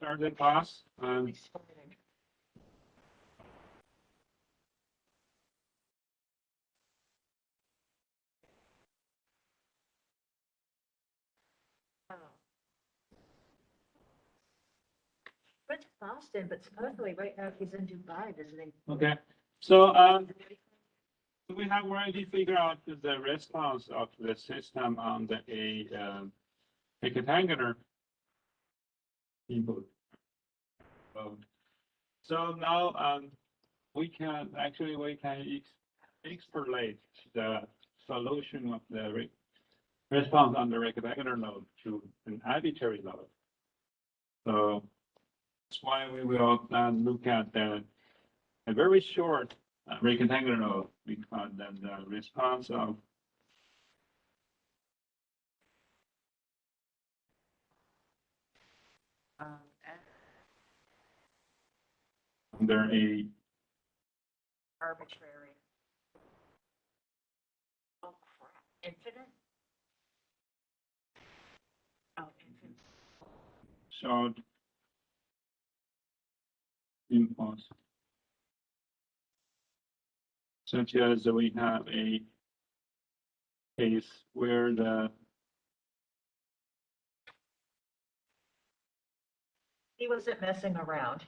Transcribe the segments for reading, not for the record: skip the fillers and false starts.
start the class. Went to Boston, but supposedly right now he's in Dubai visiting. Okay, so we have already figured out the response of the system on a rectangular input. So now we can extrapolate the solution of the response on the rectangular node to an arbitrary node. So that's why we will look at a very short rectangular node, because then the response of under a Arbitrary. Oh, crap. Infinite? Oh, infinite. short impulse, such as we have a case where He wasn't messing around.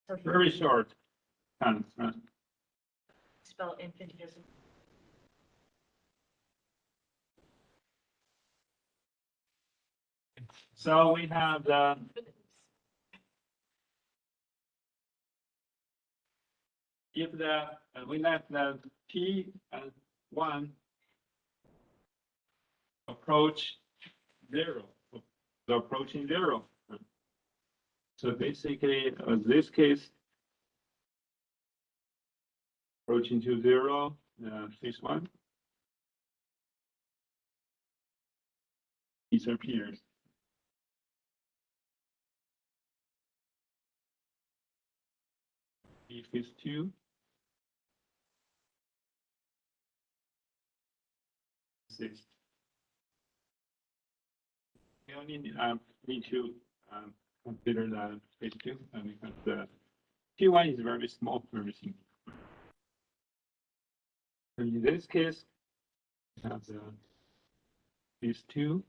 So he very short constant. spell infinitism. So we have if we let the T1 approach 0, so approaching 0. So basically, this case, approaching to 0, this one disappears. If it's 2, exists. We only need to consider the phase 2 because the T1 is very small, very simple. So in this case, we have the phase 2.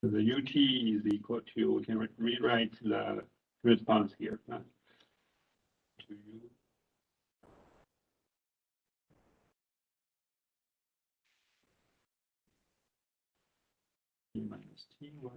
So the UT is equal to, we can rewrite the response here. To U. T minus T1.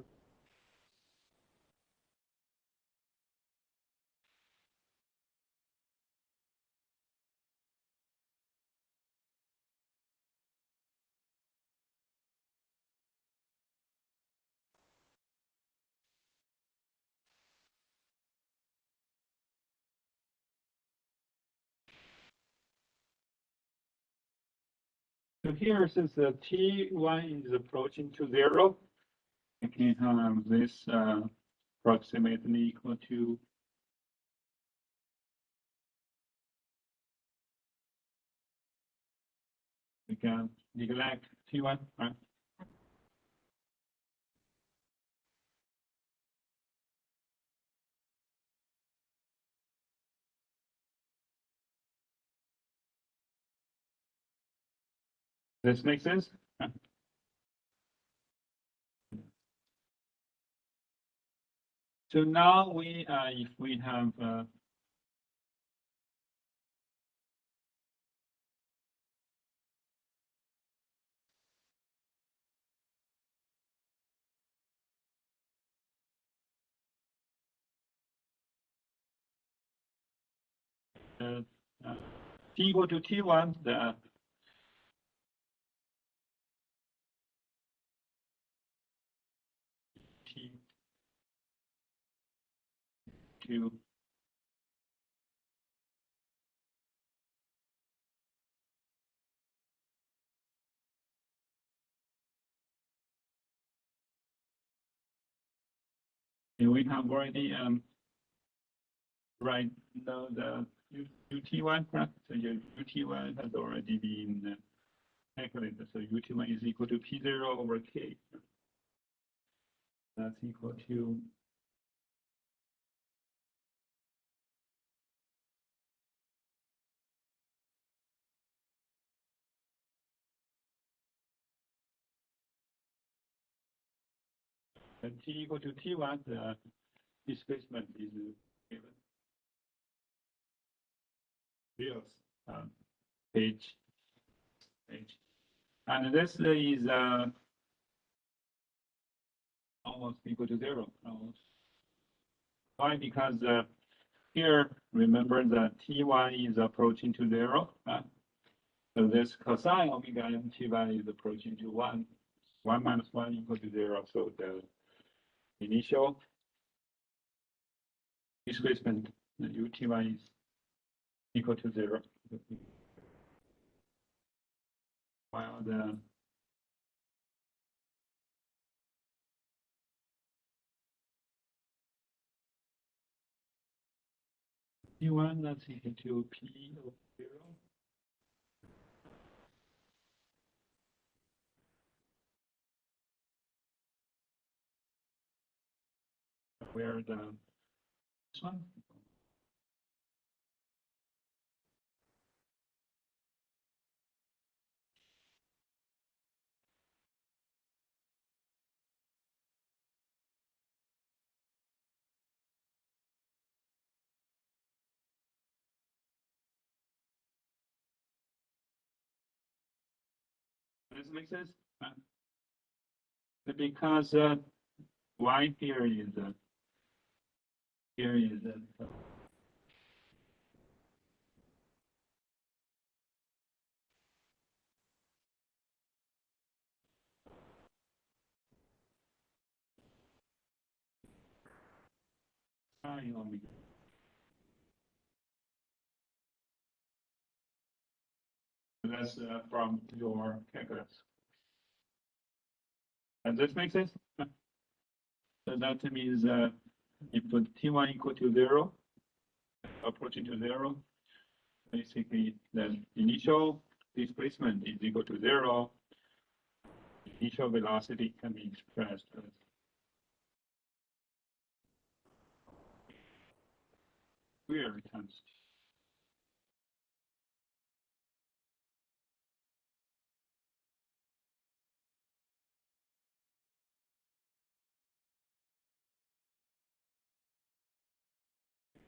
So here, since the T1 is approaching to 0, I can have this approximately equal to we can neglect T1, right? This makes sense? So now we, if we have T equal to T1, the T2 and we have already right now the UT1, correct? So your UT1 has already been calculated. So UT1 is equal to P0 over K. That's equal to T equal to T1, the displacement is given. Yes, page. And this is almost equal to 0. Almost. Why? Because here, remember that T1 is approaching to 0. So this cosine omega m T1 is approaching to 1. 1 minus 1 equal to 0. So the initial displacement, the UT1 is equal to 0. While the T1 that's equal to P of 0. Where the this one? Does this make sense? Because y here is sine omega. That's from your calculus. Does this make sense? So that means you put T1 equal to 0, approaching to 0. Basically, the initial displacement is equal to 0. Initial velocity can be expressed as square times.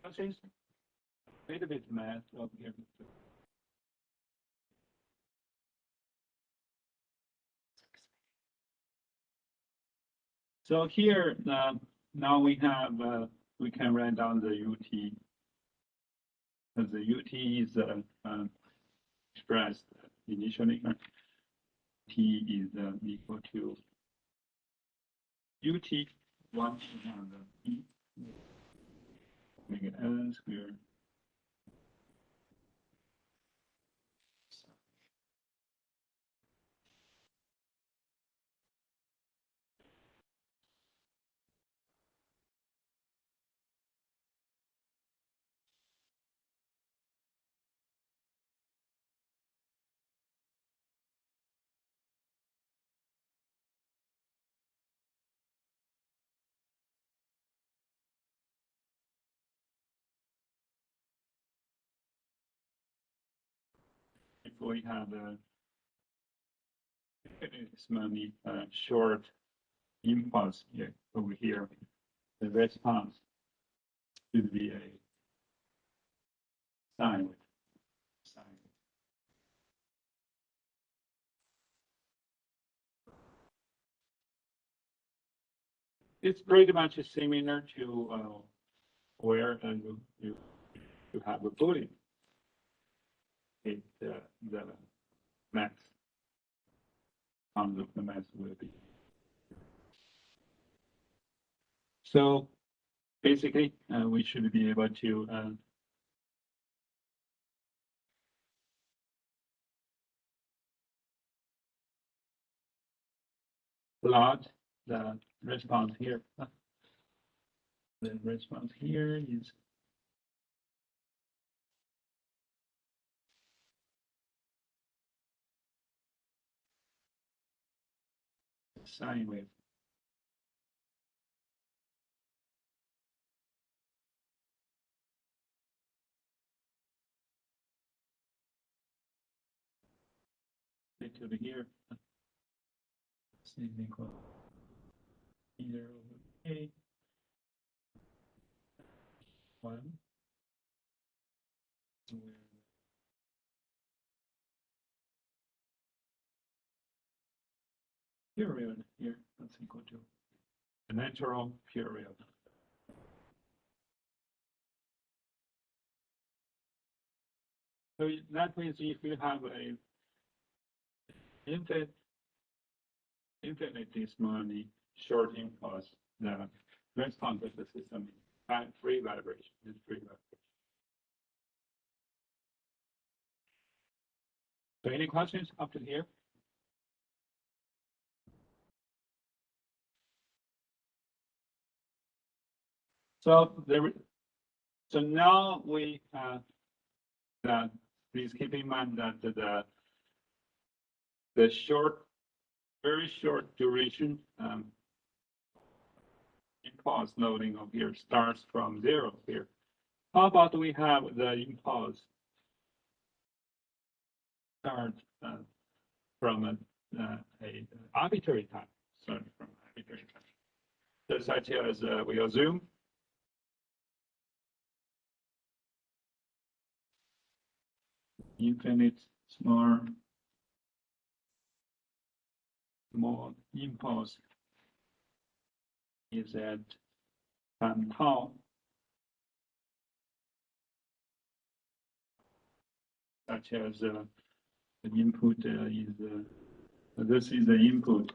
Questions? A little bit math up here. So here, now we have, we can write down the UT. Because the UT is expressed initially. T is equal to UT 1 and P omega n squared. If we have it's mainly short impulse here over here, the response should be a sine. It's pretty much similar to where you have a bullet. The max of the mass will be. So basically, we should be able to plot the response here. The response here is sine wave. Take over here. C is equal to either over A 1 where period here that's equal to the natural period. So that means if you have a infinitesimally short impulse, the response of the system is free vibration. It's free vibration. So any questions up to here? So so now we have that. Please keep in mind that the very short duration impulse loading of here starts from 0 here. How about we have the impulse start from a arbitrary time, starting from arbitrary time. So such as we assume infinite small impulse is at time tau, such as the input is this is the input.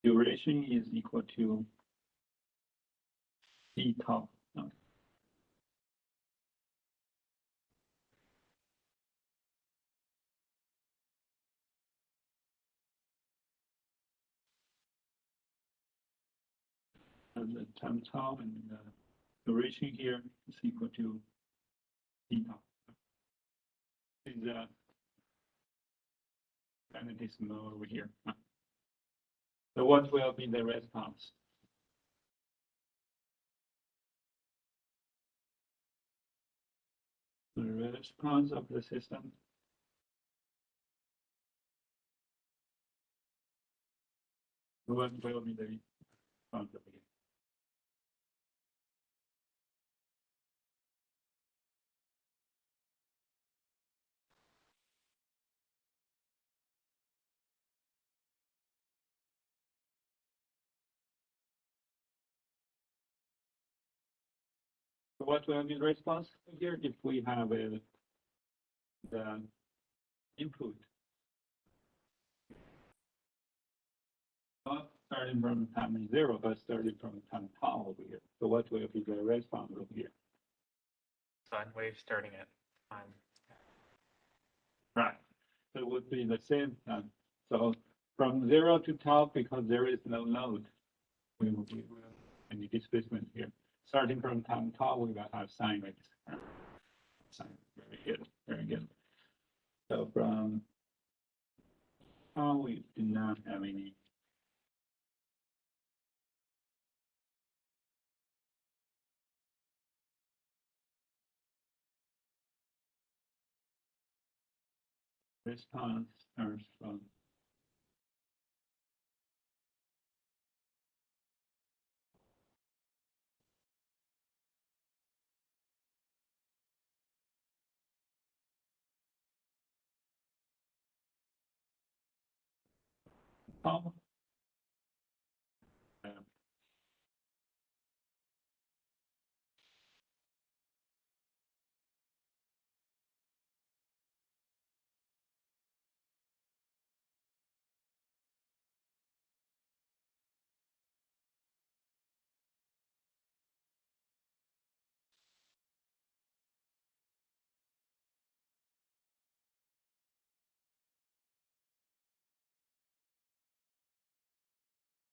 Duration is equal to d tau. And the time tau and the duration here is equal to d tau. Is infinitesimal over here. So what will be the response? The response of the system. What will be the response of it? So what will be the response here if we have the input? Not starting from time 0, but starting from time tau over here. So what will be the response over here? Sine wave starting at time. Right. So it would be the same time. So from 0 to tau, because there is no node, we will any displacement here. Starting from time tau, we will have sine waves. Sine, very good, very good. So from tau, we do not have any response starts from tau.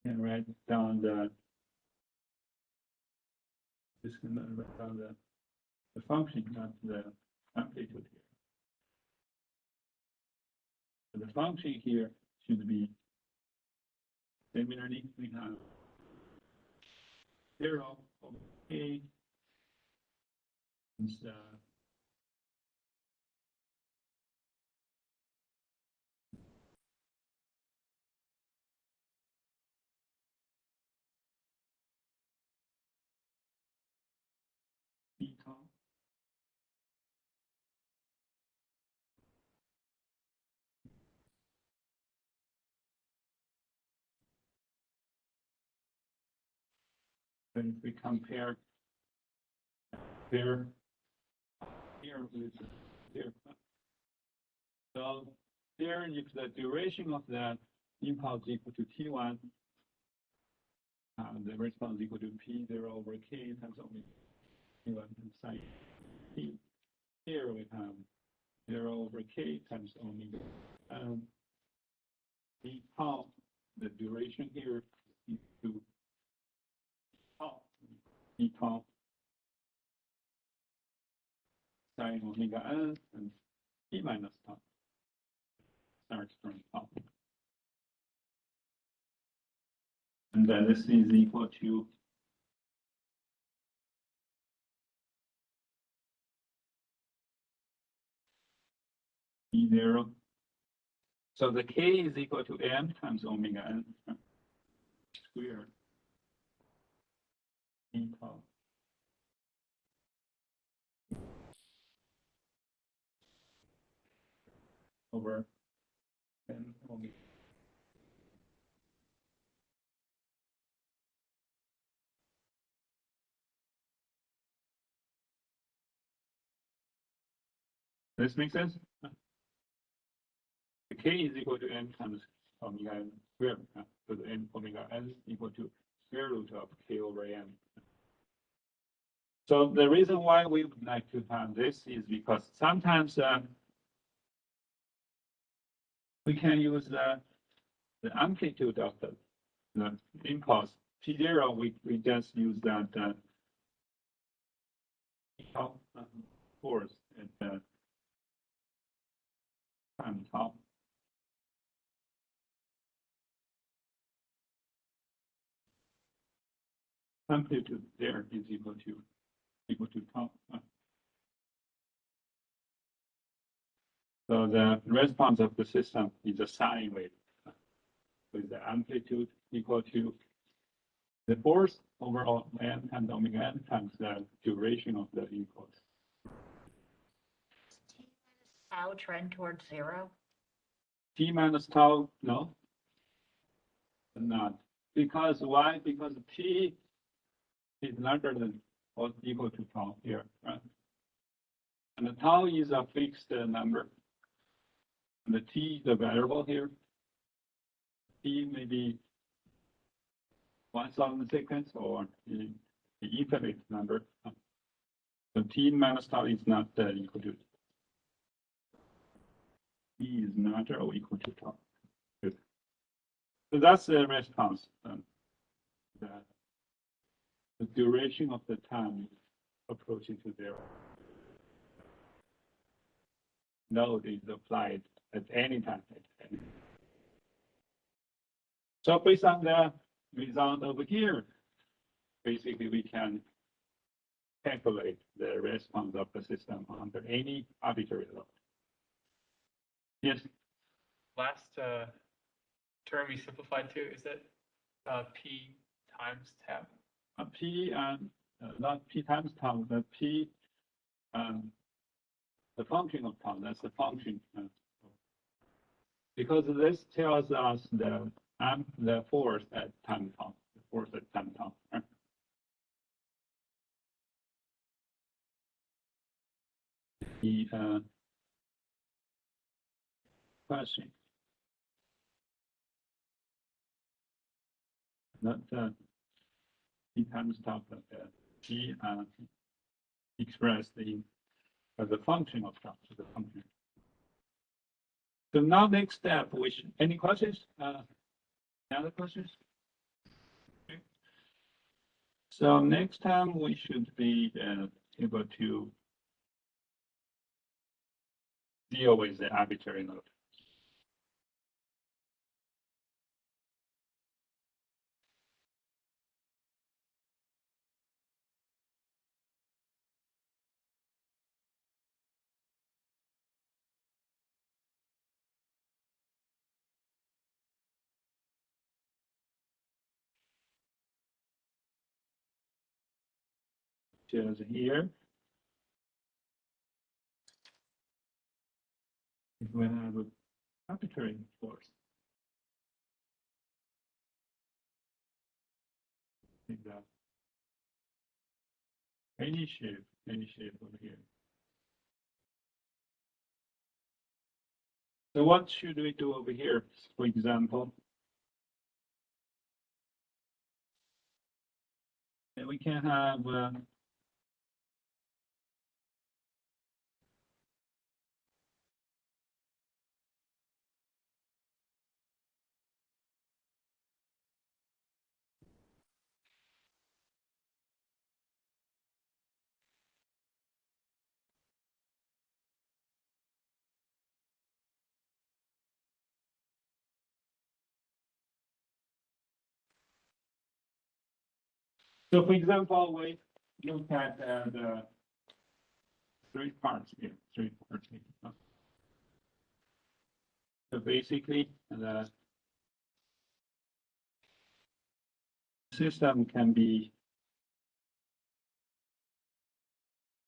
And write down the, just gonna write down the function, not the amplitude here. So the function here should be similarly, we have 0 over k is beta. And if we compare here with here. So here, if the duration of that impulse equal to t1, the response equal to p0 over k times omega t1 and psi t. Here we have 0 over k times omega. The tau, the duration here is to tau, d tau sine omega n and t minus tau starts from tau. And then this is equal to p0. So the k is equal to m times omega n squared d tau over n omega. This makes sense? The k is equal to m times omega n squared. So the n omega n is equal to square root of k over m. So the reason why we would like to have this is because sometimes we can use the amplitude of the impulse. P0, we just use that force at the time tau. Amplitude there is equal to tau. So the response of the system is a sine wave with the amplitude equal to the force over n times omega n times the duration of the impulse. Tau trend towards 0? T minus tau, no, not. Because why? Because t is larger than or equal to tau here, right? And the tau is a fixed number. And the t is the variable here. T may be 1,000 seconds or the infinite number. So t minus tau is not equal to t is not or equal to tau. Good. So that's the response. The duration of the time is approaching to 0. Node is applied at any time. So based on the result over here, basically we can calculate the response of the system under any arbitrary load. Yes. Last term we simplified to, is that P times tau? P and not P times tau, the P the function of tau, that's the function. Because this tells us the force at time tau, the force at time tau. Right? The question. Not P times tau, but P expressed as a function of tau, the function. So now next step, any questions? Any other questions? So next time we should be able to deal with the arbitrary node. Just here. If we have an arbitrary force. Like that. Any shape over here. So what should we do over here, for example? And we can have so for example, we look at the three parts here. So basically, the system can be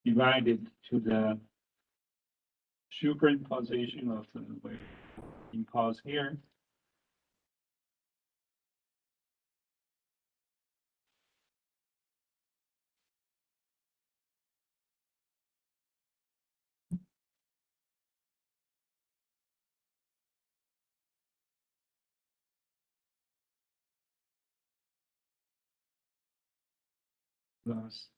divided to the superimposition of the wave impulse here. Plus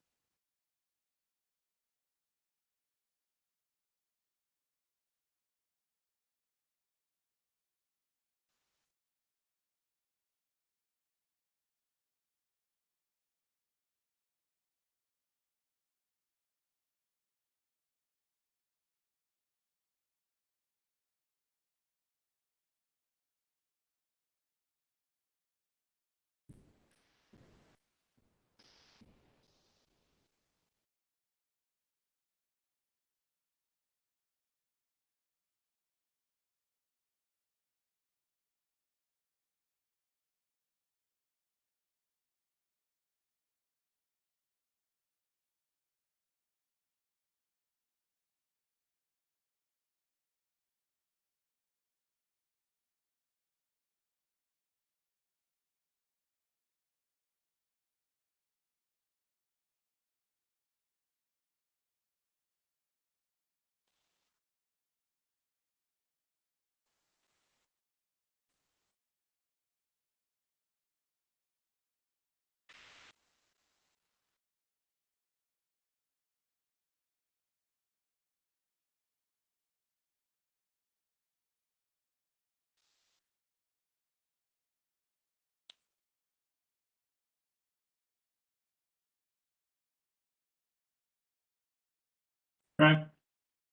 right.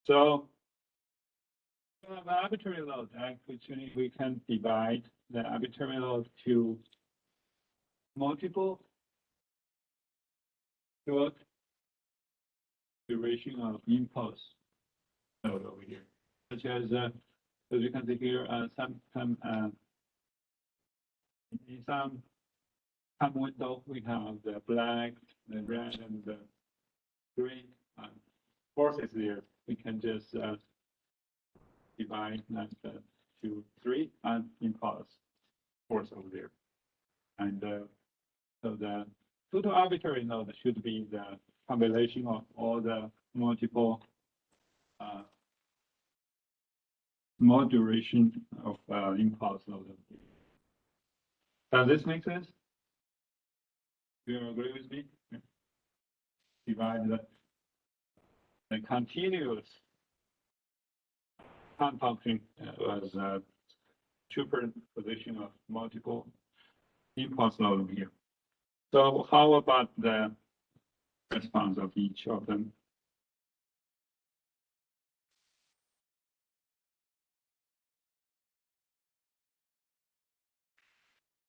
So we have arbitrary load. Actually, we can divide the arbitrary load to multiple short duration of impulse node over here, such as you can see here, in some time window we have the black, the red, and the green forces there. We can just divide that to 3 and impulse force over there, and so the total arbitrary node should be the combination of all the multiple small duration of impulse node. Does this make sense? Do you agree with me? Divide the continuous time function as a superposition of multiple impulse node over here. So how about the response of each of them?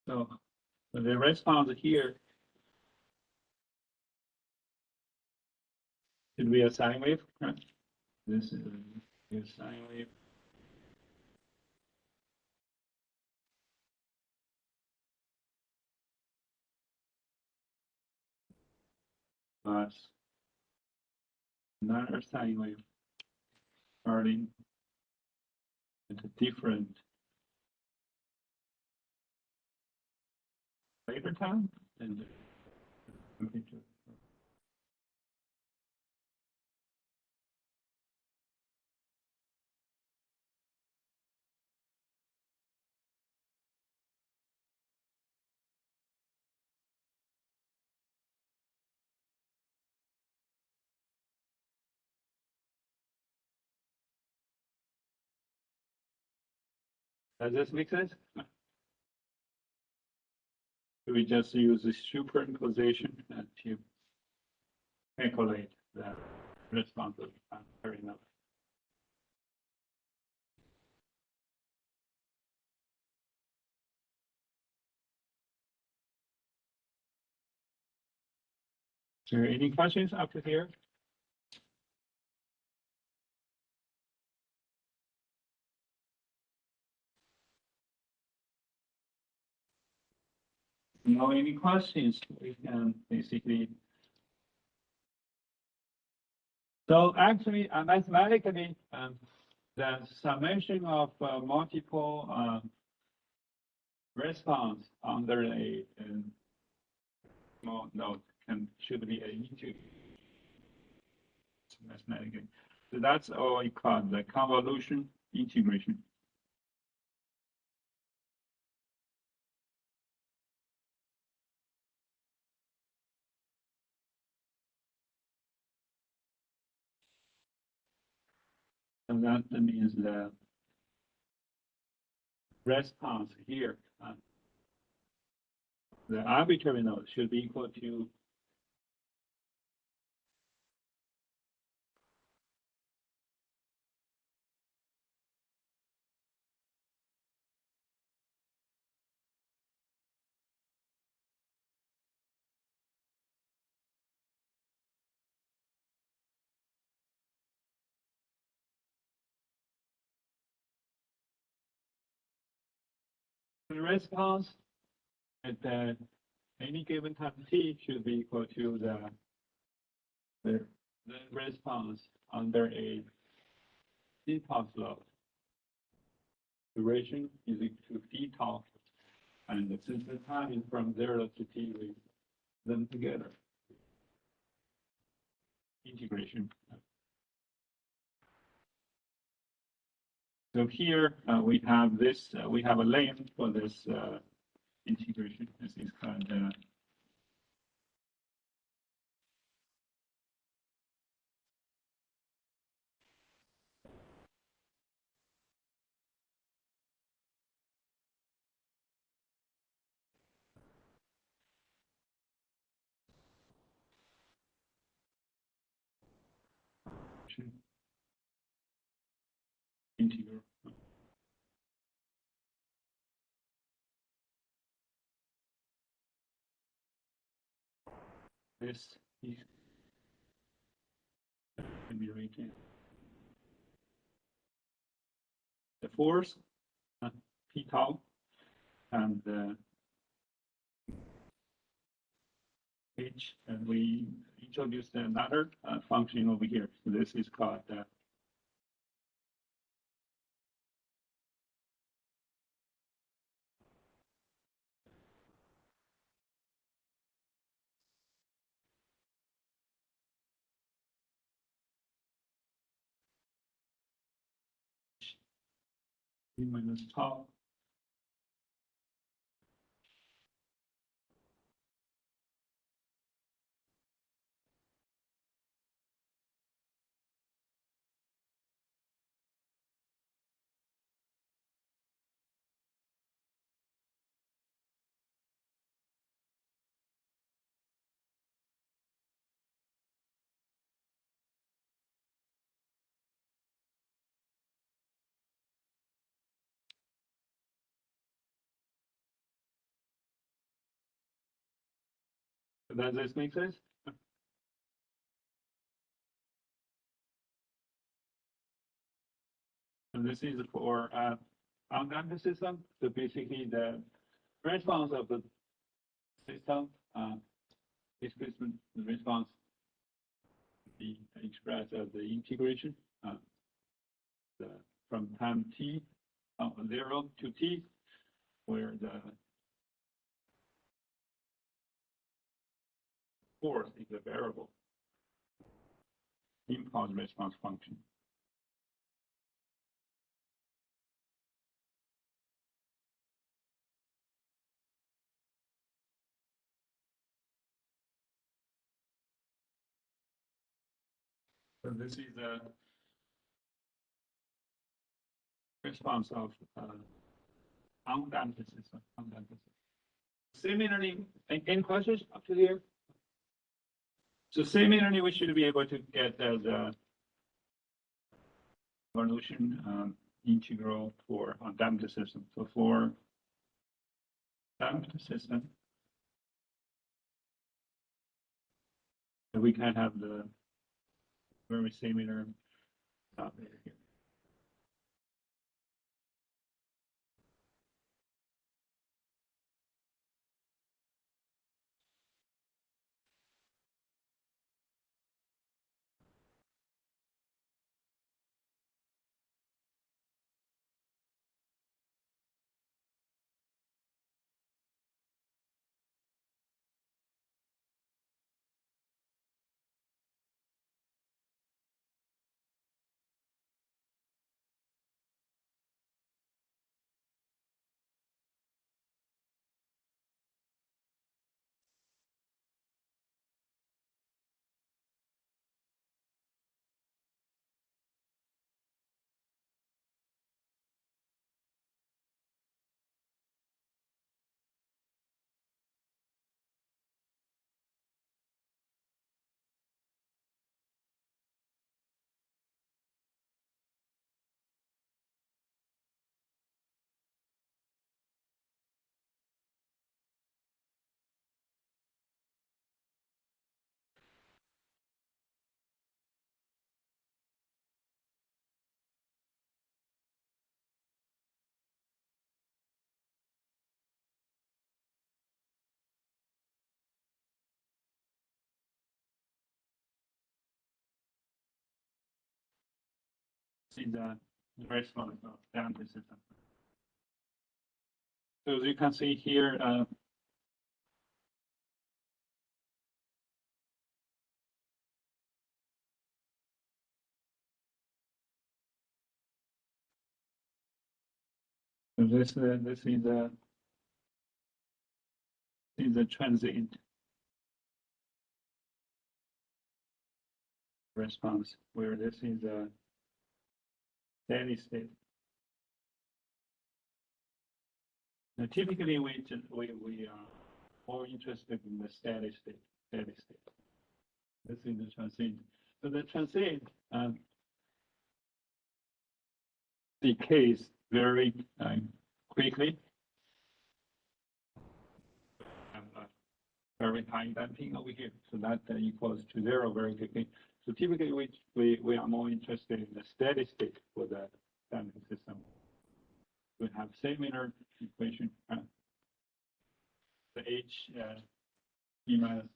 So the response here should be a sine wave, right? This is a sine wave. Plus another sine wave starting at a different later time and does this make sense? We just use the superimposition to calculate the response of very enough. So any questions after here? No, any questions? We can basically. So actually, mathematically, the summation of multiple response under a small node should be a integer. Mathematically, so that's all we call the convolution integration. And that means the response here, the arbitrary node should be equal to the response at any given time t should be equal to the response under a impulse load. Duration is equal to d tau, and since the time is from 0 to t, we them together. Integration. So here we have this. We have a name for this integration. This is called integral. This is can be written. The force p tau and h, and we introduced another function over here. So this is called p minus tau. Does this make sense? And this is for undamped system. So basically, the response of the system, displacement response, be expressed as the integration from time t 0 to t, where the force is a variable impulse response function. So this is the response of undamped system. Similarly, any questions up to here? So similarly, we should be able to get the evolution integral for undamped system. So for damped system, we can have the very similar here. See the response of damped system. So as you can see here, this is a transient response, where this is a steady state. Now, typically, we are more interested in the steady state. This is the transient. So the transient decays very quickly. Very high damping over here, so that equals to 0 very quickly. So typically, we are more interested in the steady state for the damping system. We have similar equation. The H E minus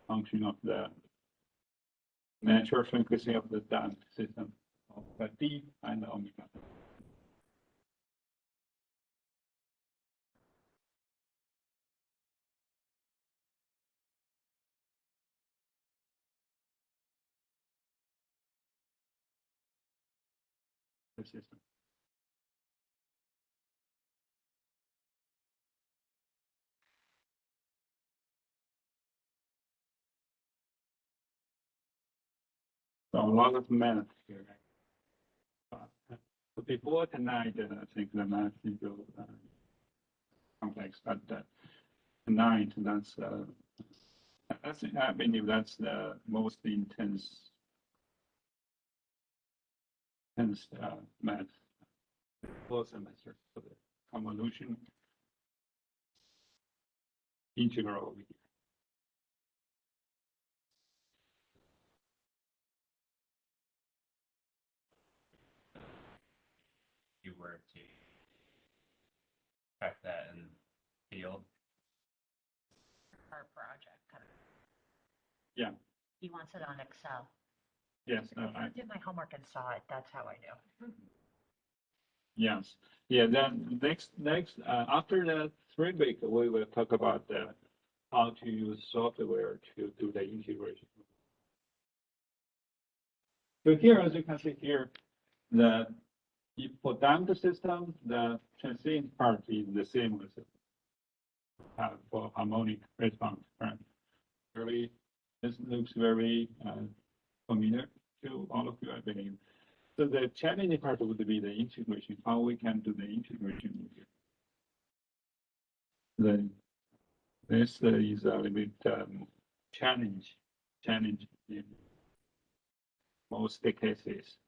function of the natural frequency of the damped system of D and omega. The system. So a lot of math here. But before tonight, I think the math is a little complex, but tonight, I believe that's the most intense math full semester for the convolution integral over here. You were to track that in field. Our project, kind of. Yeah. He wants it on Excel. Yes, I did my homework and saw it, that's how I do. yes. Yeah, then next, after the 3 week, we will talk about how to use software to do the integration. So here, as you can see here, for damped system, the transient part is the same as for harmonic response, right? This looks very familiar to all of you, I believe. So the challenging part would be the integration, how we can do the integration here. This is a little bit challenge in most cases.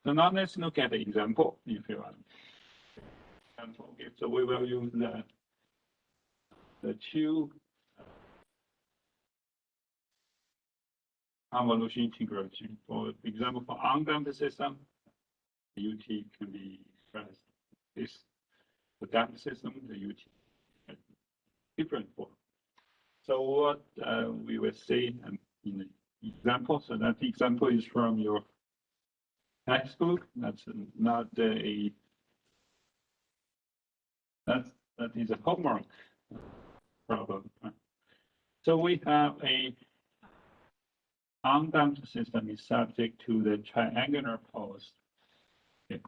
So now let's look at the example, if you want. Okay, so we will use the 2 convolution integration. For example, for undamped system, the UT can be expressed this. For damped system, the UT has different form. So what we will see in the example, so that example is from your textbook. That's not that is a homework problem. So we have a undamped system is subject to the triangular pose. Okay.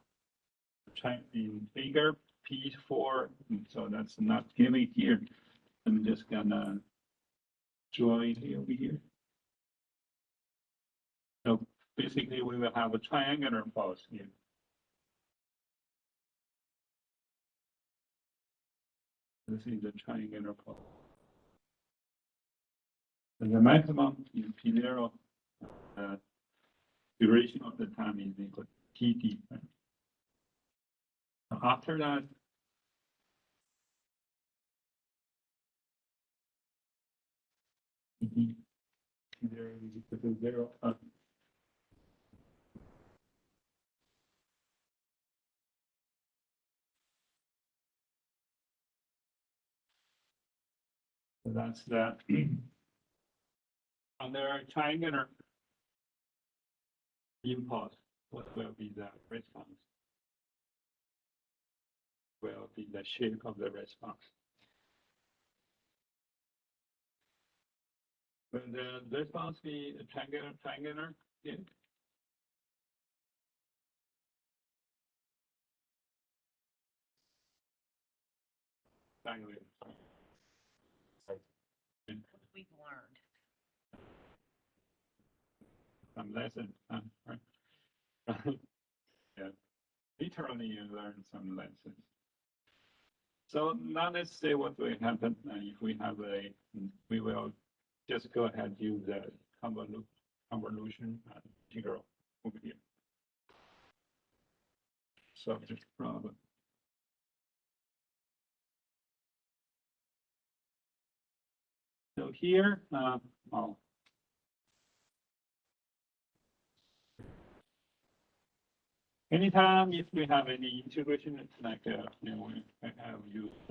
In figure P4, so that's not given here. I'm just gonna draw it over here. So basically, we will have a triangular pose here. This is the triangular pose. And the maximum in P0 duration of the time is equal to TT. Right? After that, T0 is equal to 0. So that's that. Under triangular impulse, what will be the response? Will be the shape of the response. Will the response be triangular? Yeah. Triangular. We've learned. Some lesson, right? Yeah, literally you learn some lessons. So now let's see what will happen if we have we will just go ahead and use the convolution integral over here. Solve this problem. So here, anytime if we have any integration, it's like we have used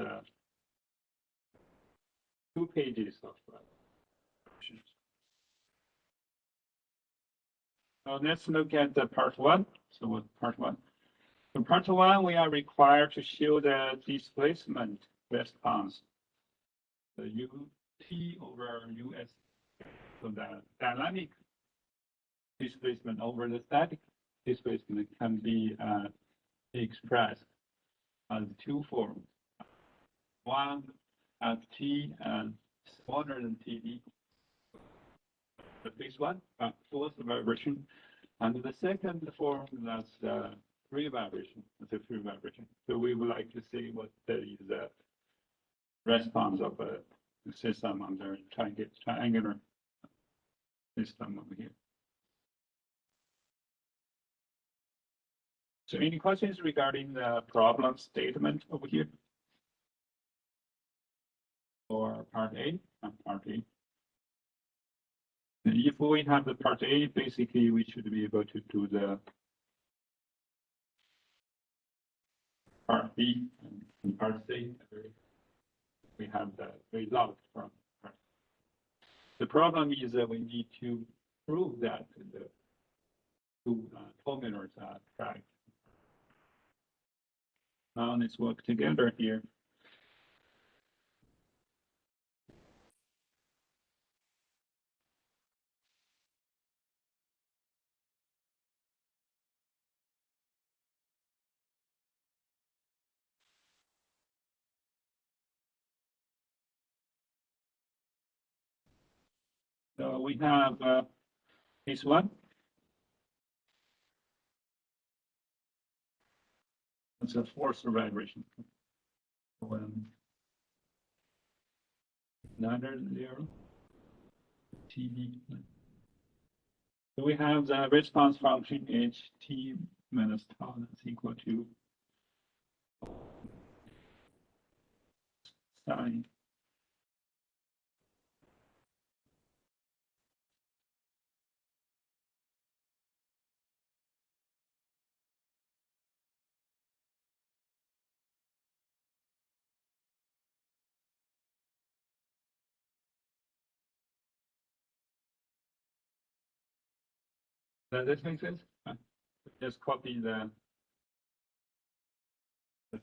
2 pages of options. So let's look at the part 1. So what part 1? So part 1, we are required to show the displacement response, the UT over US. So the dynamic displacement over the static displacement can be expressed as 2 forms. One as T and smaller than TD. The first one, force vibration, and the second form that's free vibration. That's a free vibration. So we would like to see what is the response of a system under triangular system over here. So any questions regarding the problem statement over here? Or part A? Part A. And if we have the part A, basically we should be able to do the part B and part C. We have the result from part. The problem is that we need to prove that the two terminals are tracked. Now let's work together here. So we have this one. It's a force vibration. When another 0, TB. So we have the response function ht minus tau is equal to sine. Does this make sense? Just copy the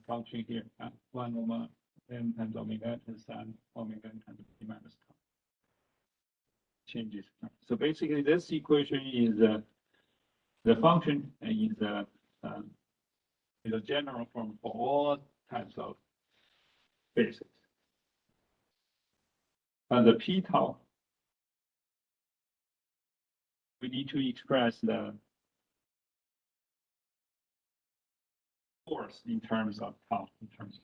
function here. 1 over m times omega is sine omega times t minus tau. Changes. So basically, this equation is the function is a general form for all types of bases. And the p tau, we need to express the force in terms of tau, in terms of.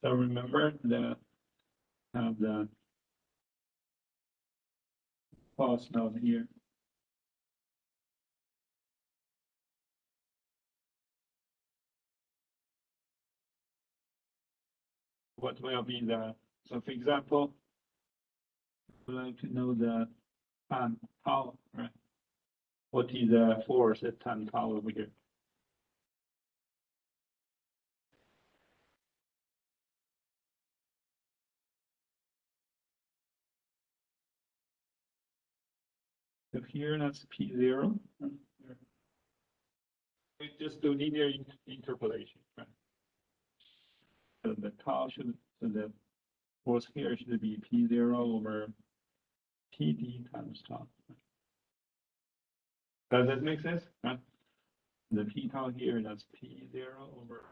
So remember the false node here. What will be the, so for example, we'd like to know the tan tau, right? What is the force at tan tau over here? So here that's P0. We just do linear interpolation, right? So the tau should, so the force here should be P0 over TD times tau. Does that make sense? Right? The P tau here, that's P0 over.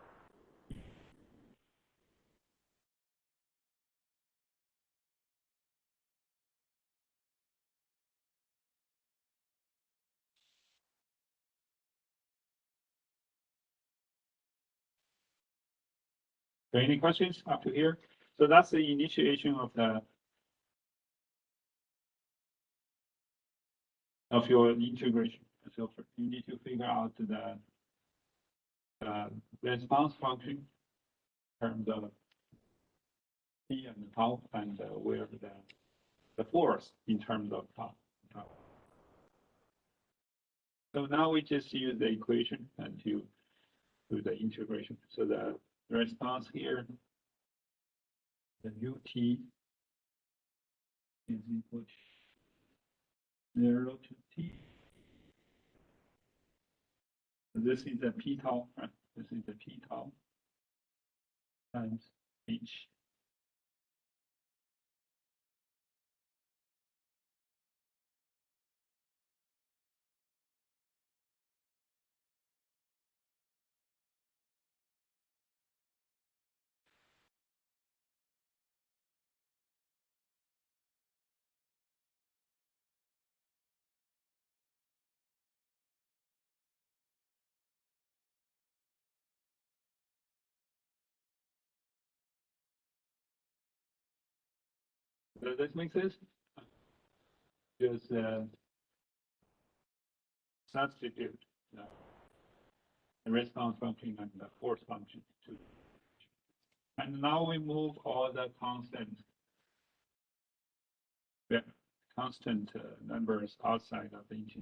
So any questions up to here? So that's the initiation of your integration. So you need to figure out the response function in terms of P and tau, and where the force in terms of tau. So now we just use the equation and to do the integration. So the response here, the ut is equal to 0 to t. So this is the p tau, right? This is the p tau times h. Does this make sense? Just substitute the response function and the force function to. And now we move all the constant numbers outside of the integer.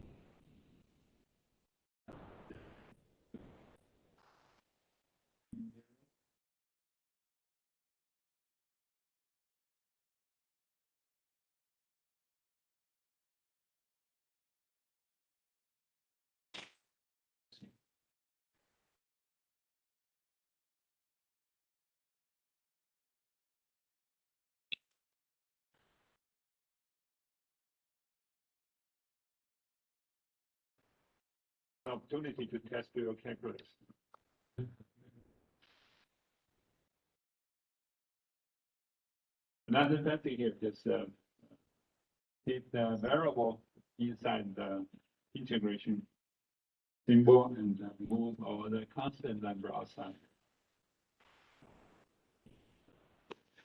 Opportunity to test your calculus. Another method here is keep the variable inside the integration symbol and move all the constant number outside.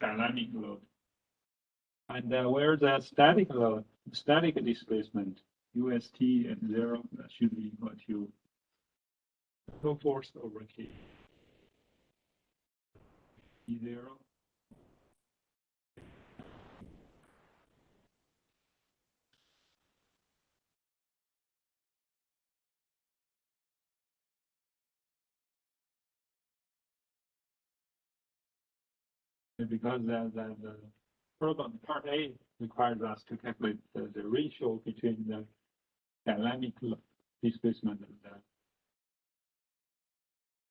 Dynamic load. And where the static load, static displacement, UST at 0, that should be equal to total force over K. E0. And because the problem part A requires us to calculate the ratio between the dynamic displacement and the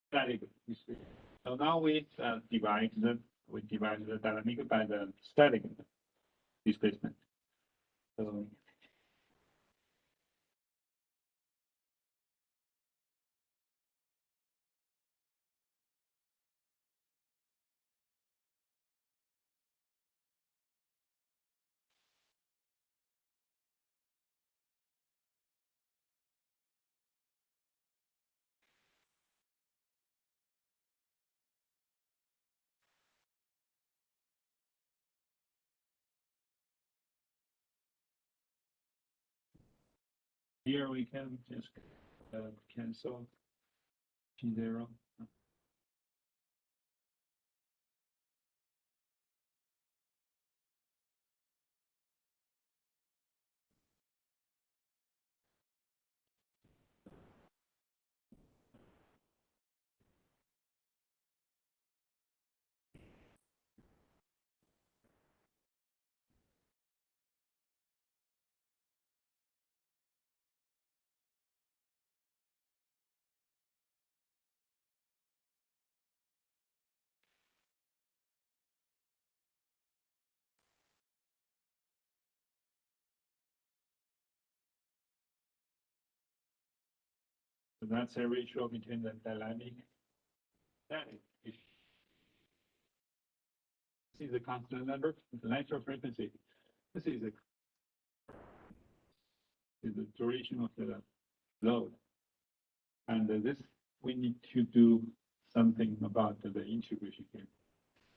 static displacement. So now we divide the dynamic by the static displacement. So here we can just cancel P0. So that's a ratio between the dynamic and static. This is a constant number, the natural frequency. This is the duration of the load. And this, we need to do something about the integration here.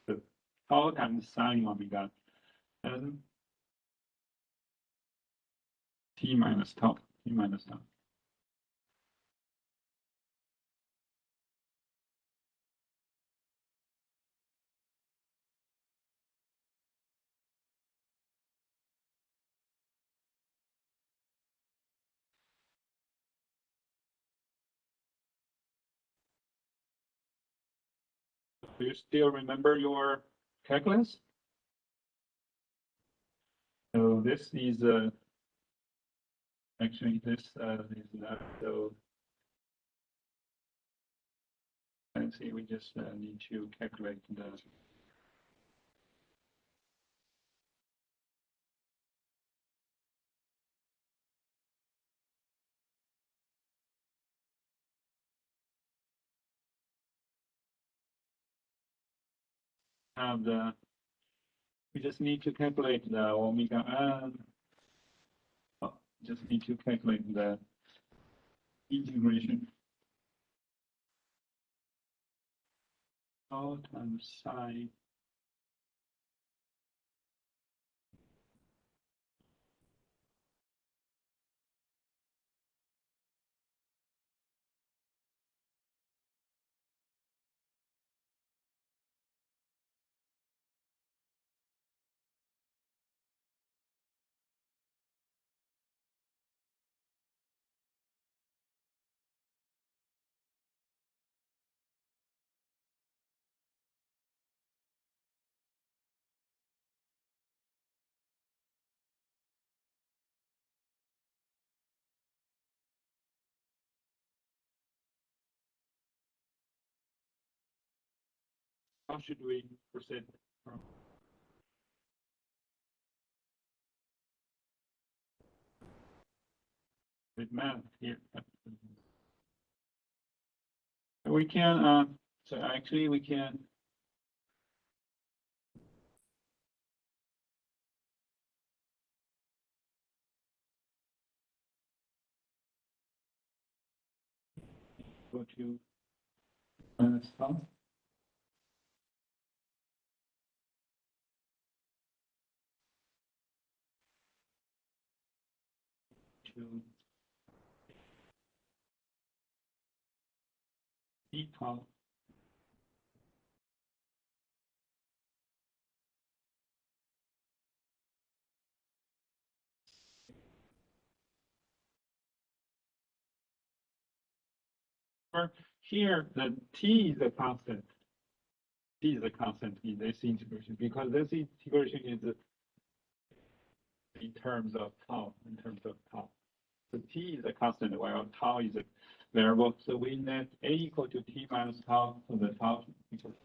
So tau times sine omega n t minus tau. Do you still remember your calculus? So this is actually this is not so. Let's see, we just need to calculate the. And we just need to calculate the omega n. Oh, just need to calculate the integration. Tau times sine how should we proceed from? With math here. We can, so actually we can. Go to -12. To d12. Here, the t is a constant. T is a constant in this integration because this integration is in terms of tau. So t is a constant while tau is a variable. So we net a equal to t minus tau, so the tau equals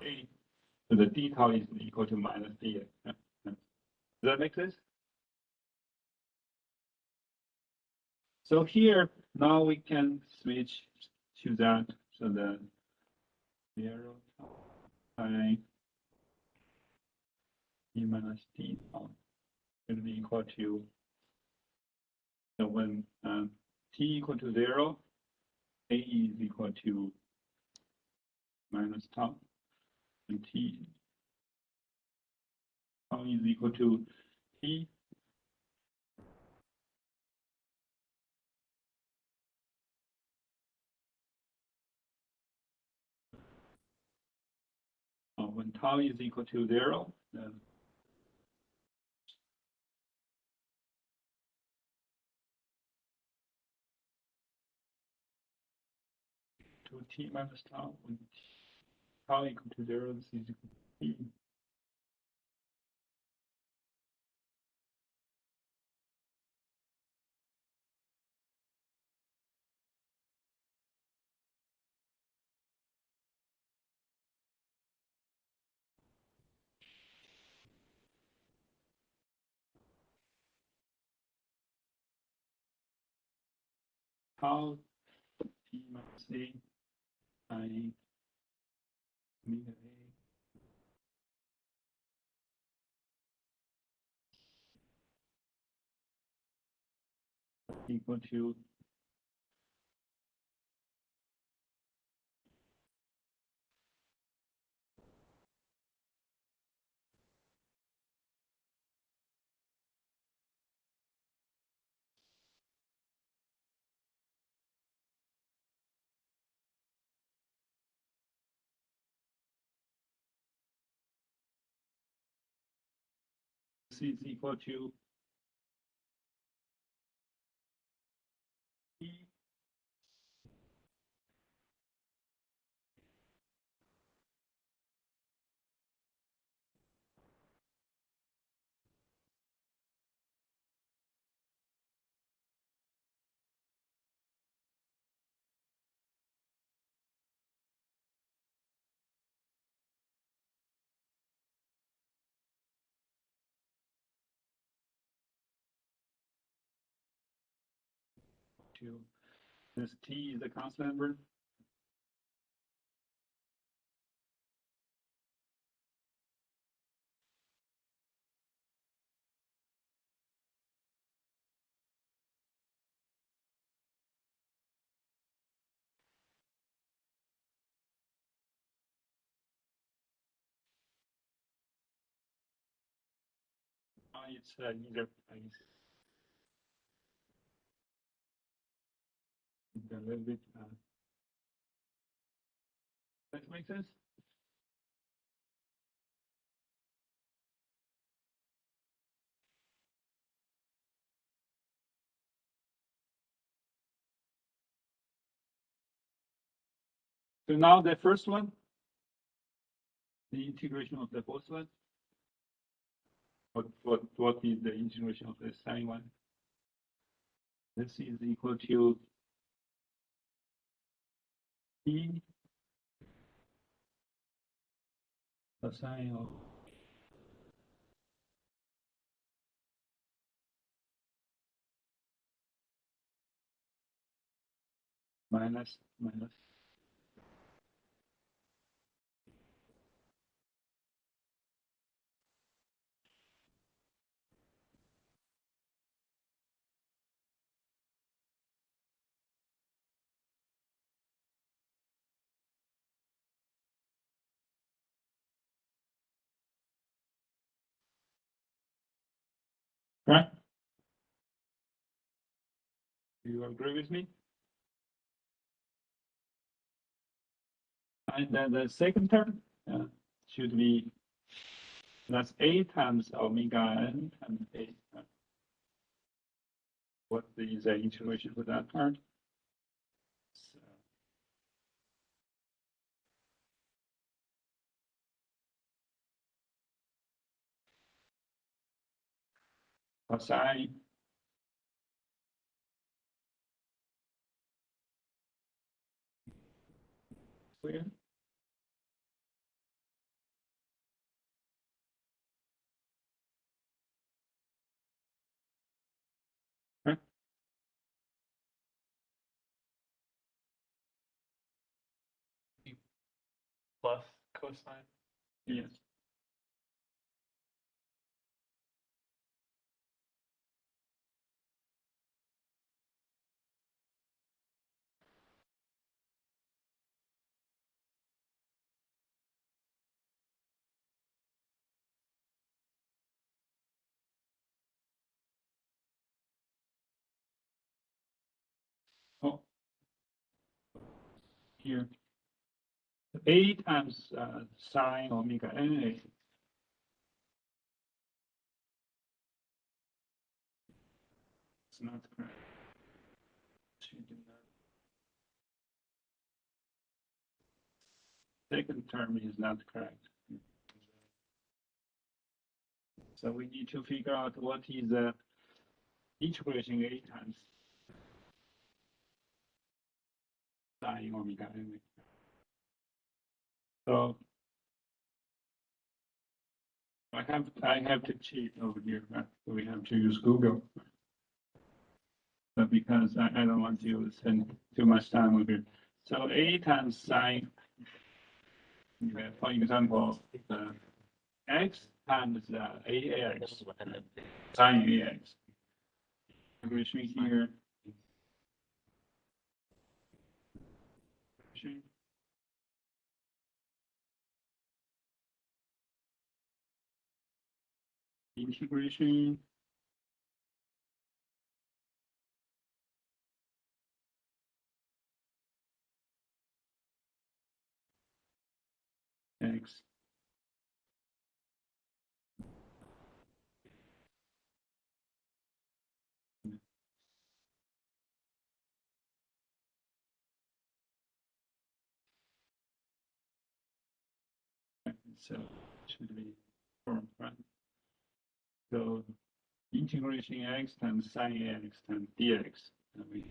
a. So the d tau is equal to minus d. Does that make sense? So here now we can switch to that. So the 0 by d minus d tau will be equal to, so when t equal to 0, a is equal to minus tau, and t tau is equal to t. When tau is equal to 0, then to t minus tau, when tau equal to 0, this is equal to t. Tau t minus a by omega a equal to c is equal to t to this t is a constant number. It's either place. It's a little bit. That makes sense. So now the first one, the integration of the first one. What is the integration of the second one? This is equal to t cosine of minus. Right? Do you agree with me? And then the second term should be that's A times omega n times A. What is the integration for that part? So, cosine square. Right? Plus cosine. Yes. Oh, here. A times sine omega n A. It's not correct. Should do that. Second term is not correct. So we need to figure out what is the integration A times sine omega n A. So I have to cheat over here. Right? So we have to use Google. But because I don't want to spend too much time over here. So A times sine, for example, x times AX, sine AX. Integration here. Integration. X. So should be formed, right? So integration x times sine x times dx, and we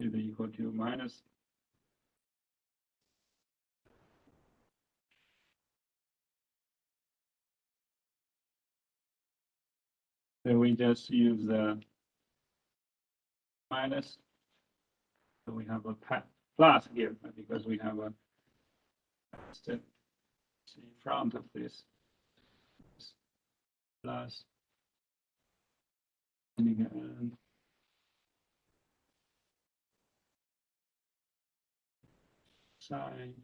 is equal to minus. So we just use the minus. So we have a plus here because we have a step in front of this plus and again sine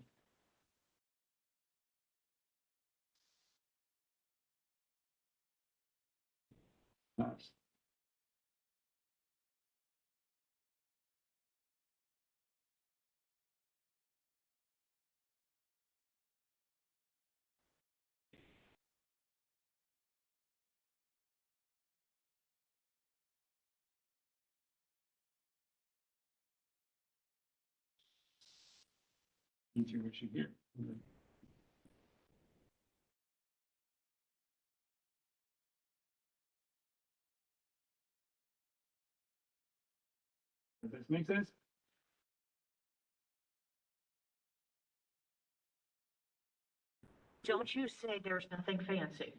plus integration here. Does this make sense? Don't you say there's nothing fancy.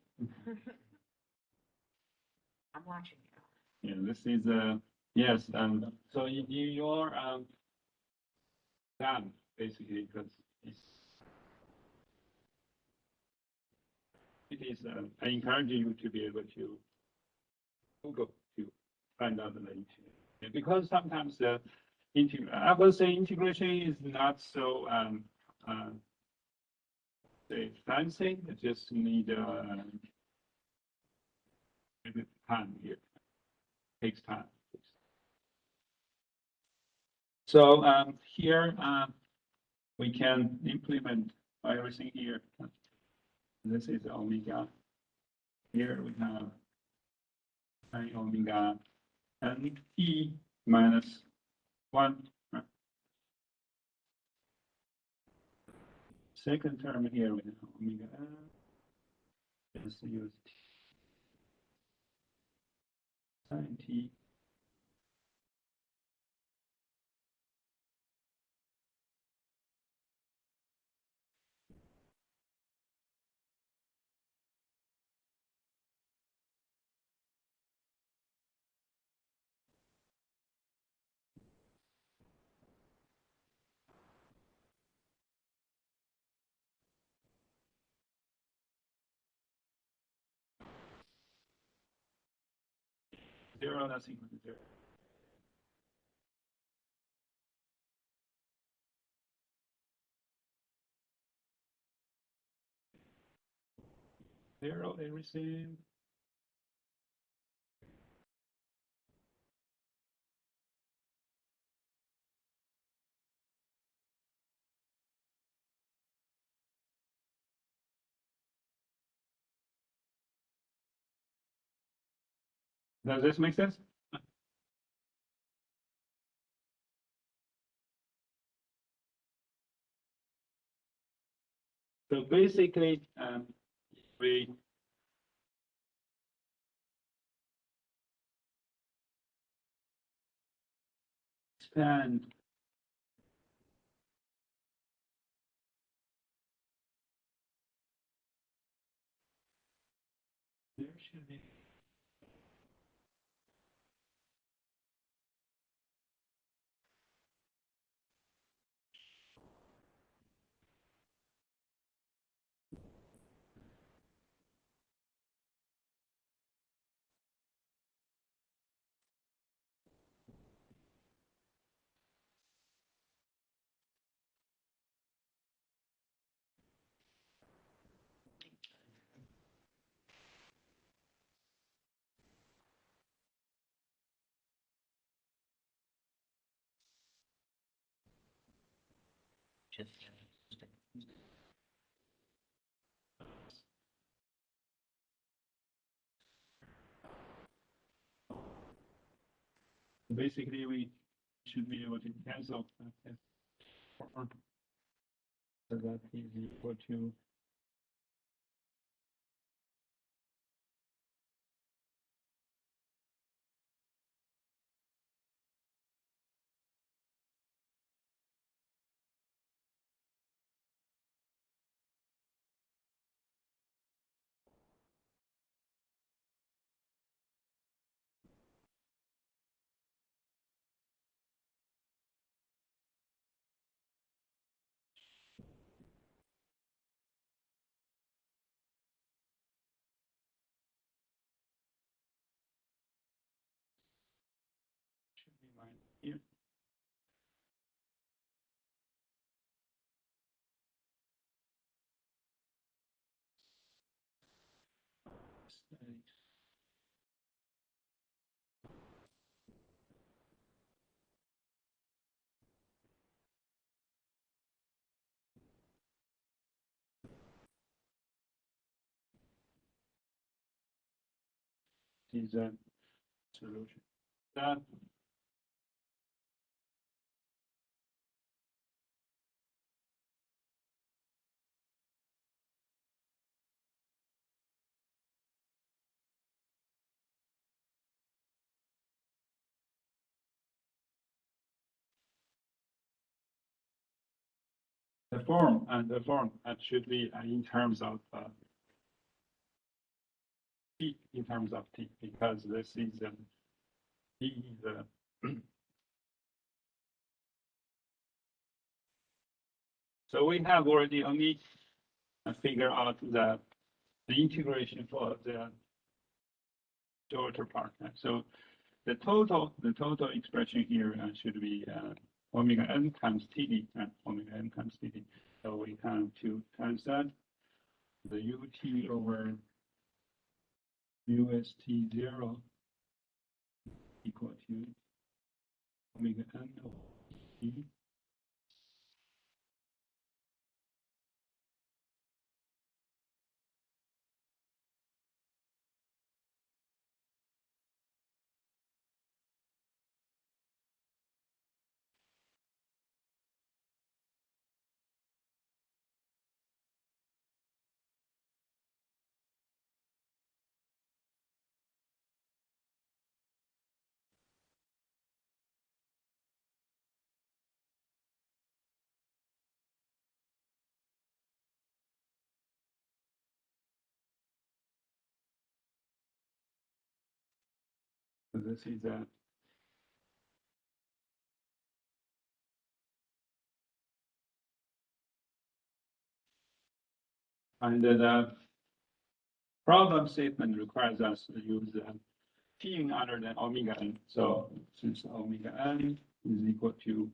I'm watching you. Yeah, this is yes, and so you're done basically because it is. I encourage you to be able to Google to find out the link, because sometimes the I would say integration is not so say fancy. It just need a bit time here. Takes time. So here we can implement everything here. This is omega. Here we have sin omega and t minus 1. Second term here we have omega n. Just use sin t. Zero, that's equal to 0. Zero everything. Does this make sense? So basically, we expand there should be Just. basically we should be able to cancel that. So that is equal to should be mine here. Is a solution. That the form that should be in terms of t, in terms of t, because this is t is so we have already only figure out the integration for the daughter part. So the total expression here should be omega n times td, omega n times td. So we have to times that the ut over ust0 equal to omega n over t. So this is and the problem statement requires us to use t other than omega n. So since omega n is equal to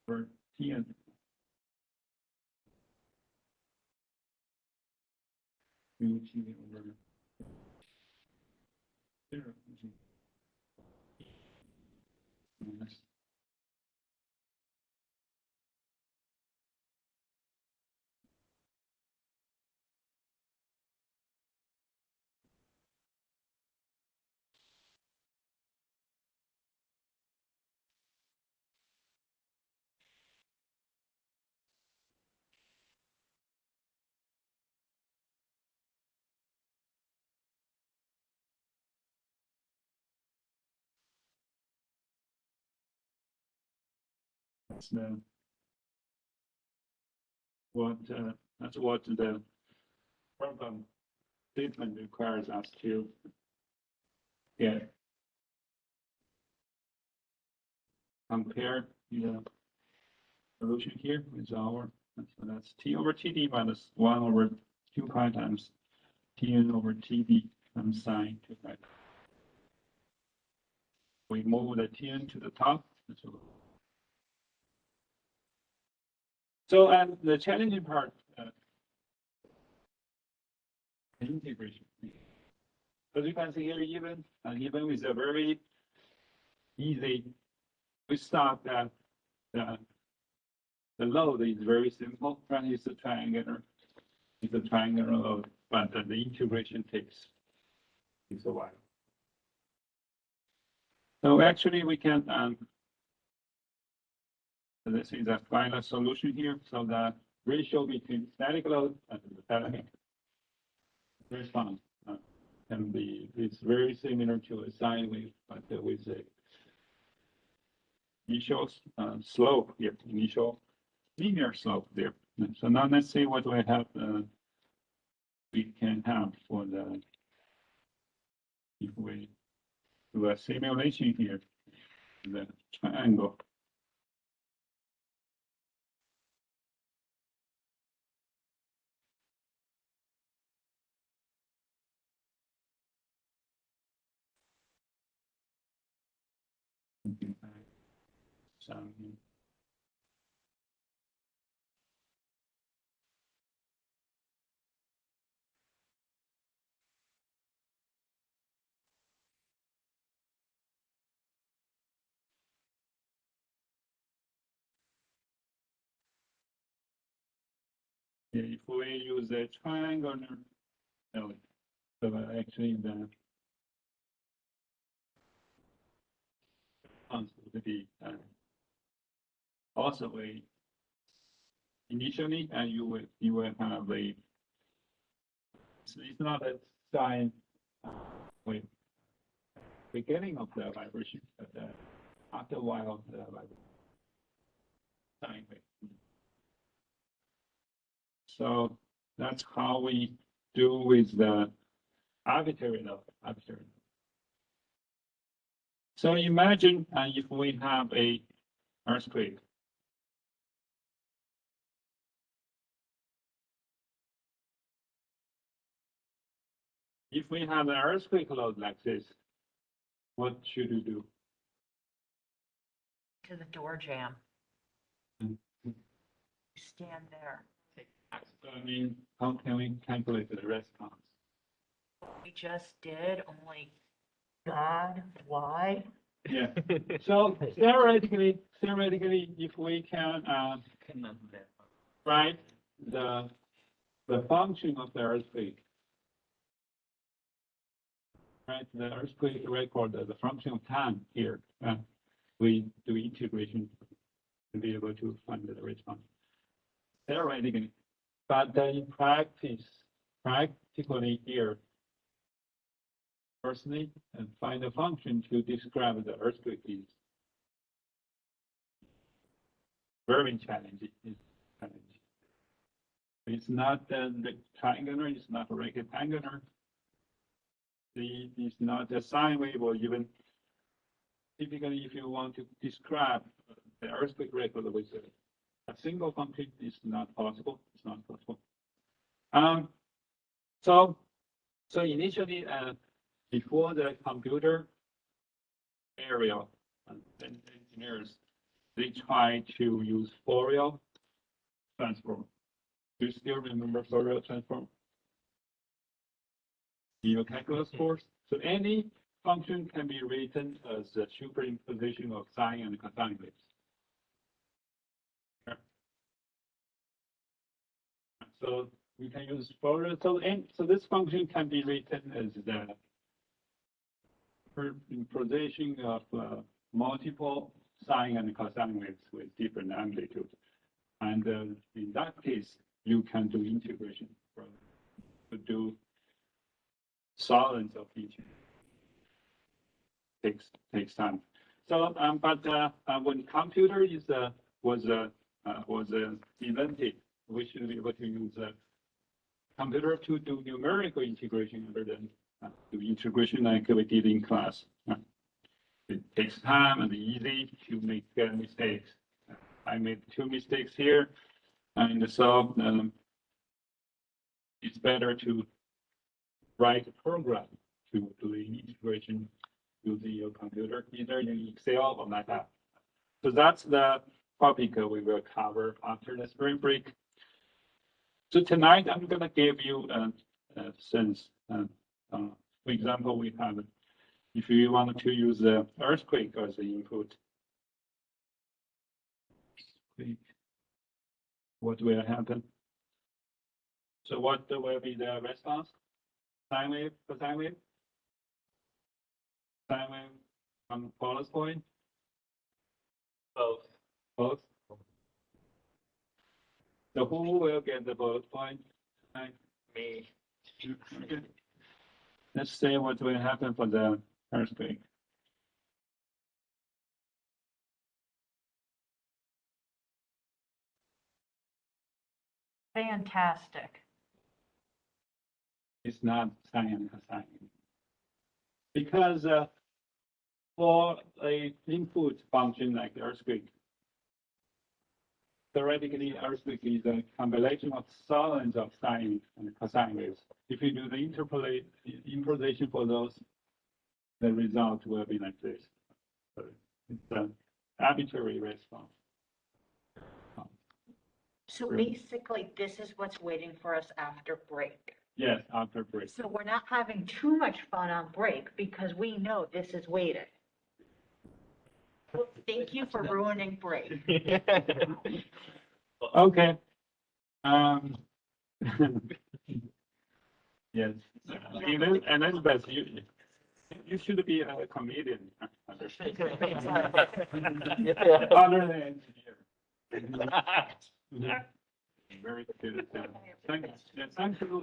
for t and ut over 0 minus that's what the problem statement requires us to get. Compare the solution here with our, so that's t over td minus 1 over 2 pi times tn over td times sine 2 pi. We move the tn to the top. So, and the challenging part, the integration. As you can see here, even with a very easy, we start that the load is very simple, right? It's a triangular load, but the integration takes a while. So actually, we can. This is a final solution here. So the ratio between static load and the dynamic response can be, it's very similar to a sine wave, but with a initial slope here, initial linear slope there. So now let's see what we have. We can have for the, if we do a simulation here, the triangle. Yeah, if we use a triangular element, so actually the answer would be also a initially, and you will have a. It's not a sine wave, beginning of the vibration, but after a while, the vibration sine wave. So that's how we do with the arbitrary load. So imagine if we have a earthquake. If we have an earthquake load like this, what should we do? To the door jam. Mhm. Stand there. So, I mean, how can we calculate the response? We just did, only God, why? Yeah. So theoretically, if we can write the function of the earthquake, right? The earthquake record as a function of time here. We do integration to be able to find the response. Theoretically, but in practically here, personally, and find a function to describe the earthquake is very challenging. It's not rectangular, it's not rectangular. It's not a sine wave, or even typically if you want to describe the earthquake record with a single function, it's not possible. It's not possible. So initially, before the computer area and engineers, they try to use Fourier transform. Do you still remember Fourier transform? In your calculus course? So any function can be written as a superimposition of sine and cosine waves. Yeah. So we can use Fourier. So this function can be written as the superimposition of multiple sine and cosine waves with different amplitude. And in that case, you can do integration to do solvents of each. Takes time. So, but when computer was invented, we should be able to use a computer to do numerical integration rather than do integration like we did in class. It takes time and easy to make mistakes. I made 2 mistakes here, and so it's better to write a program to do the integration using your computer, either in Excel or like that. So that's the topic we will cover after the spring break. So tonight I'm going to give you a sense. For example, we have, if you want to use the earthquake as the input, what will happen? So what will be the response? Sine wave, cosine wave? Sine wave on Paulus point? Both. So who will get the both points? Me. Okay. Let's say what will happen for the earthquake. Fantastic. It's not sine and cosine. Because for a input function like the earthquake, theoretically, earthquake is a combination of solens of sine and cosine waves. If you do the interpolation for those, the result will be like this. So it's an arbitrary response. So basically, this is what's waiting for us after break. Yes, after break. So we're not having too much fun on break because we know this is waiting. Well, thank you for ruining break. Okay. Yes. Elizabeth, you should be a comedian. Other than engineer. Very good. Thank you.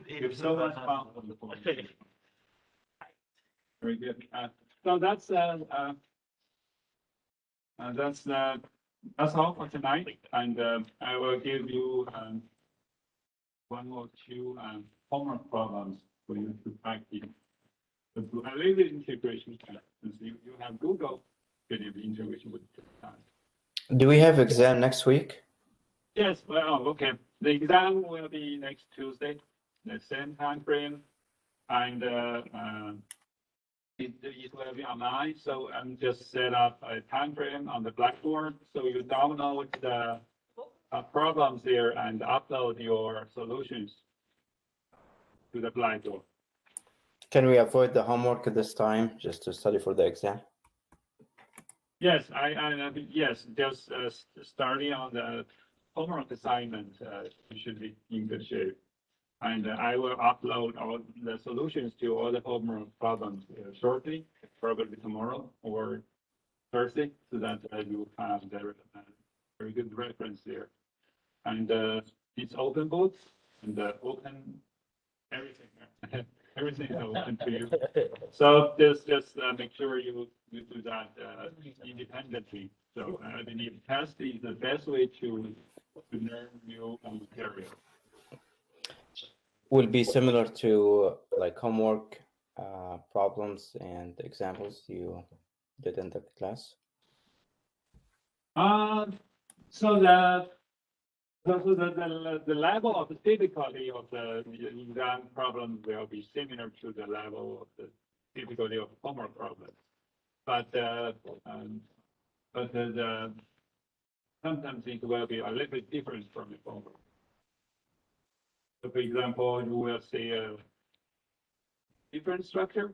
You've so much fun on the phone. Very good. So that's all for tonight, and I will give you one or two homework problems for you to practice. To do a little bit integration, since you have Google, can you integration with that? Do we have exam next week? Yes, well, okay. The exam will be next Tuesday, the same time frame, and it will be online. So I'm just set up a time frame on the Blackboard. So you download the problems there and upload your solutions to the Blackboard. Can we avoid the homework at this time just to study for the exam? Yes, yes, just starting on the homework assignment, you should be in good shape. And I will upload all the solutions to all the homework problems shortly, probably tomorrow or Thursday, so that you have the very good reference there. And it's open books and open everything. Everything is open to you. So just make sure you do that independently. So I believe test is the best way to learn new material. Will be similar to like homework problems and examples you did in the class? So the level of the difficulty of the exam problem will be similar to the level of the difficulty of homework problems. But sometimes it will be a little bit different from the homework. So for example, you will see a different structure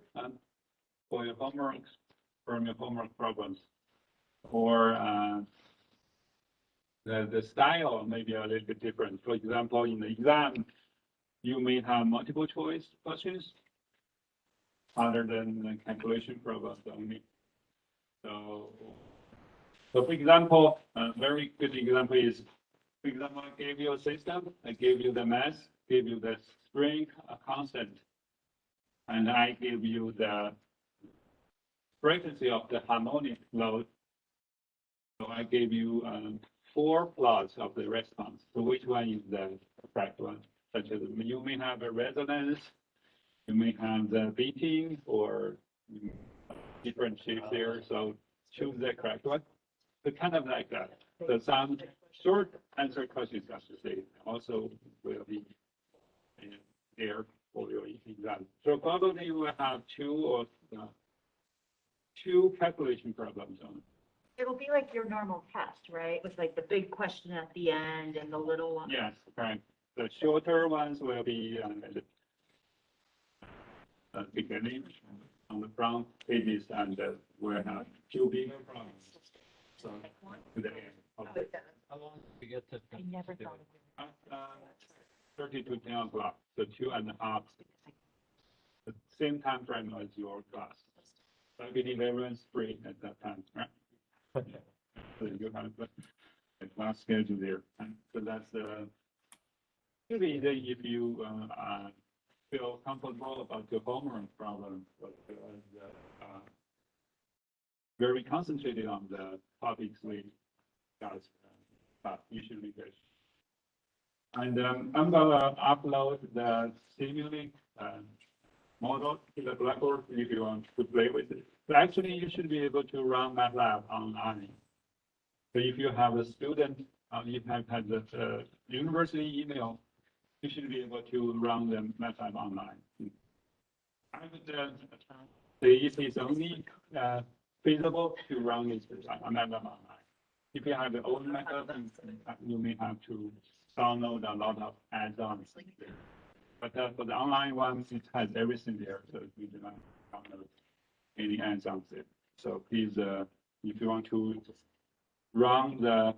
for your homework from your homework problems, or the style may be a little bit different. For example, in the exam, you may have multiple choice questions other than the calculation problems only. So for example, a very good example is, for example, I gave you a system, I gave you the mass, gave you the spring constant, and I give you the frequency of the harmonic load. So I gave you 4 plots of the response. So which one is the correct one? Such as you may have a resonance, you may have the beating, or different shapes there. So choose the correct one. So kind of like that. So some short answer questions, I should say, also will be there for your exam. So probably you will have 2 calculation problems on it. It'll be like your normal test, right? With like the big question at the end and the little one. Yes, correct. The shorter ones will be at the beginning on the front pages, and we'll have 2 bigger problems. So to the end of the How long do we get to? I never thought of it. 30 to 10 o'clock, so 2.5, the same time frame as your class. So I believe everyone's free at that time, right? So you have a class schedule there. And so that's maybe if you feel comfortable about your homework problem, but very concentrated on the topics we discussed, you should be good. And I'm gonna upload the Simulink model to the Blackboard if you want to play with it. So actually, you should be able to run MATLAB online. So if you have a student, you have had the university email, you should be able to run the MATLAB online. I would say it is only feasible to run it on MATLAB online. If you have the old MATLAB, you may have to download a lot of add-ons. But for the online ones, it has everything there, so we do not download any add-ons there. So please, if you want to run the